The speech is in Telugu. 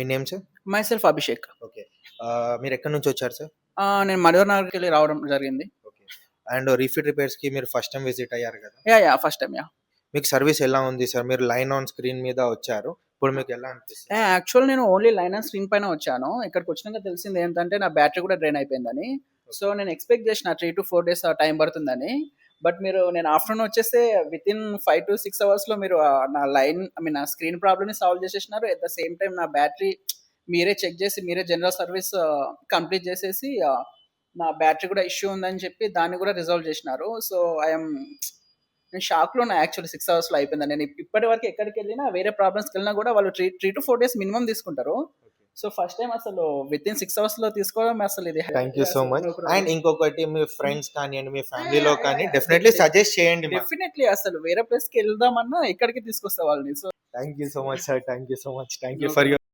మీ name sir? Myself Abhishek. Okay. మీరెక్కడి నుంచొచ్చారు సార్? నేను మధుర్ నగర్‌కెళ్ళి రావడం జరిగింది. ఓకే. అండ్ రీఫిట్ రిపేర్స్‌కి మీరు ఫస్ట్ టైమ్ విజిట్ అయ్యారు గదా! యాహ్! First time. మీకు సర్విస్ ఎలా ఉంది సార్? మీరు లైన్ ఆన్ స్క్రీన్ మీద వచ్చారు. ఇప్పుడు మీకు ఎలా అనిపిస్తుంది? యాక్చువల్ నేను ఓన్లీ లైన్ అండ్ స్క్రీన్ పైన వచ్చాను. ఇక్కడికొచ్చినాక తెలిసింది ఏంటంటే నా బ్యాటరీ కూడా డ్రైన్ అయిపోయిందని. సో, నేను ఎక్స్‌పెక్ట్ చేసిన 3-4 డేస్ టైం పడుతుందని. బట్ నేను ఆఫ్టర్‌నూన్ వచ్చేస్తే వితిన్ 5-6 అవర్స్‌లో మీరు నా లైన్ నా స్క్రీన్ ప్రాబ్లమ్‌ని సాల్వ్ చేసేసినారు. ఎట్ ద సేమ్ టైమ్ నా బ్యాటరీ మీరే చెక్ చేసి మీరే జనరల్ సర్వీస్ కంప్లీట్ చేసేసి నా బ్యాటరీ కూడా ఇష్యూ ఉందని చెప్పి దాన్ని కూడా రిజాల్వ్ చేసినారు. సో, నేను షాక్‌లో ఉన్నా యాక్చువల్లీ 6 అవర్స్‌లో అయిపోయిందని. నేను ఇప్పటి వరకు ఎక్కడికెళ్ళినా వేరే ప్రాబ్లమ్స్‌కెళ్ళినా కూడా వాళ్ళు 3-4 డేస్ మినిమమ్ తీసుకుంటారు. సో, ఫస్ట్ టైమ్ అసలు వితిన్ 6 అవర్స్‌లో తీసుకోవడం అసలు ఇది thank you so much. No problem. And ఇంకొకటి మీ ఫ్రెండ్స్ కానియండి, మీ ఫ్యామిలీలో కానీ డెఫినైట్‌లీ సజెస్ట్ చేయండి మాకు. డెఫినైట్‌లీ అసలు వేరే ప్లేస్‌కి వెళ్దామన్నా ఇక్కడికి తీసుకొస్తా వాళ్ళని. So, thank you so much sir. Thank you so much. Thank you know for your